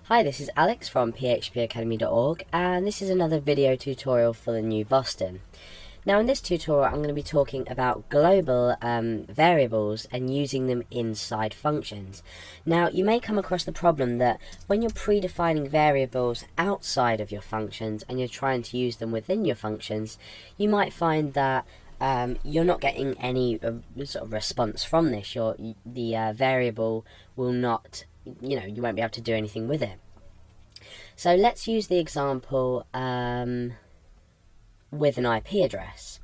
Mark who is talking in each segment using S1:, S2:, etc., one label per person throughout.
S1: Hi, this is Alex from phpacademy.org, and this is another video tutorial for the new Boston. Now in this tutorial I'm going to be talking about global variables and using them inside functions. Now you may come across the problem that when you're predefining variables outside of your functions and you're trying to use them within your functions, you might find that you're not getting any sort of response from this. The variable will not, you won't be able to do anything with it. So let's use the example with an IP address.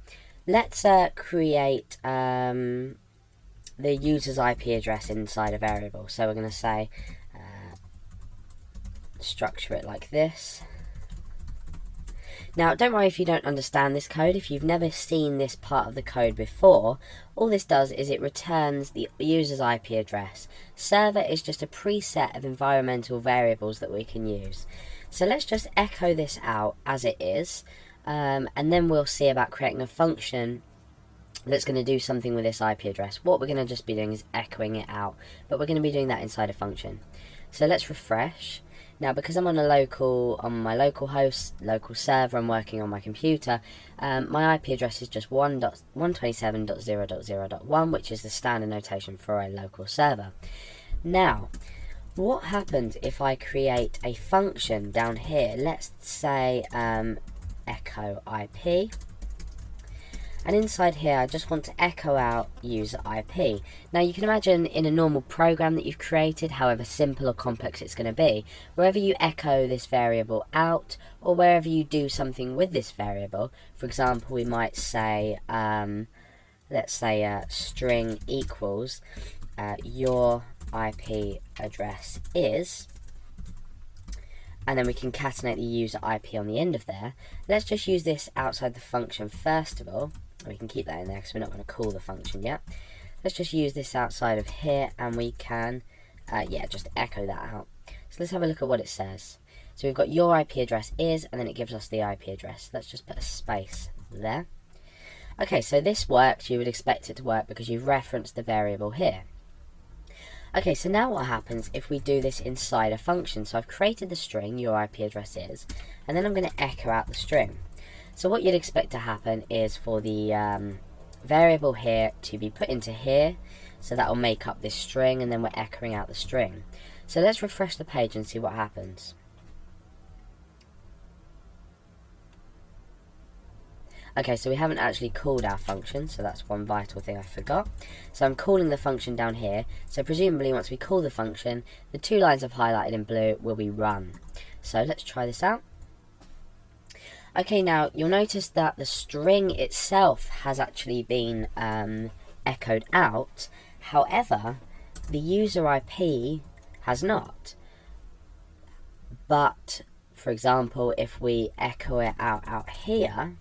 S1: Let's create the user's IP address inside a variable. So we're going to say structure it like this. Now don't worry if you don't understand this code. If you've never seen this part of the code before, all this does is it returns the user's IP address. Server is just a preset of environmental variables that we can use. So let's just echo this out as it is, and then we'll see about creating a function that's going to do something with this IP address. What we're going to just be doing is echoing it out, but we're going to be doing that inside a function. So let's refresh. Now, because I'm on my local host, local server, I'm working on my computer, my IP address is just 1.127.0.0.1, which is the standard notation for a local server. Now, what happens if I create a function down here? Let's say echo IP. And inside here I just want to echo out user IP. Now you can imagine in a normal program that you've created, however simple or complex it's going to be, wherever you echo this variable out, or wherever you do something with this variable, for example we might say, let's say string equals your IP address is, and then we can concatenate the user IP on the end of there. Let's just use this outside the function first of all. We can keep that in there because we're not going to call the function yet. Let's just use this outside of here, and we can just echo that out. So let's have a look at what it says. So we've got your IP address is, and then it gives us the IP address. Let's just put a space there. Okay, so this works. You would expect it to work because you've referenced the variable here. Okay, so now what happens if we do this inside a function? So I've created the string, your IP address is, and then I'm going to echo out the string. So what you'd expect to happen is for the variable here to be put into here, so that will make up this string, and then we're echoing out the string. So let's refresh the page and see what happens. Okay, so we haven't actually called our function, so that's one vital thing I forgot. So I'm calling the function down here, so presumably once we call the function, the two lines I've highlighted in blue will be run. So let's try this out. Okay, now you'll notice that the string itself has actually been echoed out, however, the user IP has not. But, for example, if we echo it out here,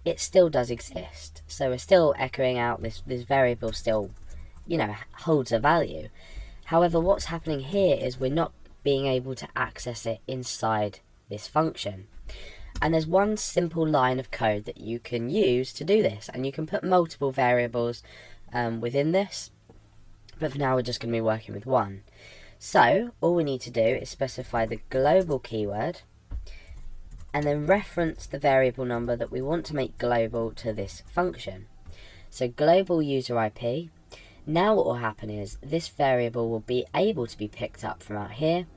S1: it still does exist. So we're still echoing out this variable still, holds a value. However, what's happening here is we're not being able to access it inside this function. And there's one simple line of code that you can use to do this, and you can put multiple variables within this, but for now we're just going to be working with one. So all we need to do is specify the global keyword, and then reference the variable number that we want to make global to this function. So global user IP. Now what will happen is this variable will be able to be picked up from out here,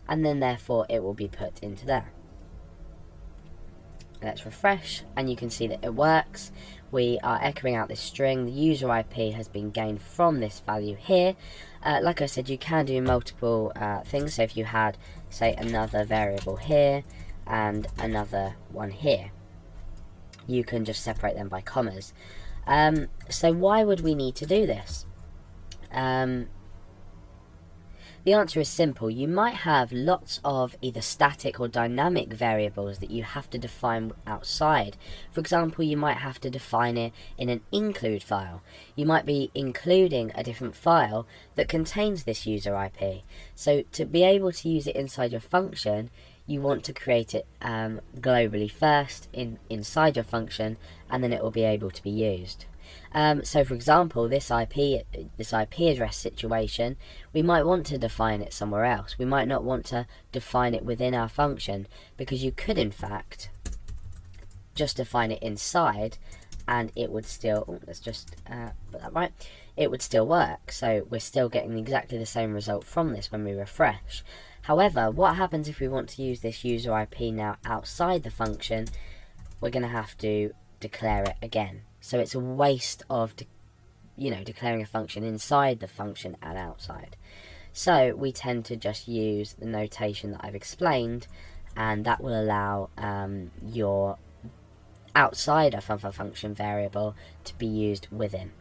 S1: and then therefore it will be put into there. Let's refresh, and you can see that it works. We are echoing out this string. The user IP has been gained from this value here. Like I said, you can do multiple things. So if you had, say, another variable here and another one here, you can just separate them by commas. So why would we need to do this? The answer is simple. You might have lots of either static or dynamic variables that you have to define outside. For example, you might have to define it in an include file. You might be including a different file that contains this user IP. So to be able to use it inside your function, you want to create it globally first inside your function, and then it will be able to be used. So for example, this IP address situation, we might want to define it somewhere else. We might not want to define it within our function, because you could in fact just define it inside and it would still, let's just put that right, it would still work. So we're still getting exactly the same result from this when we refresh. However, what happens if we want to use this user IP now outside the function? We're going to have to declare it again. So it's a waste of declaring a function inside the function and outside. So we tend to just use the notation that I've explained, and that will allow your outside a function variable to be used within.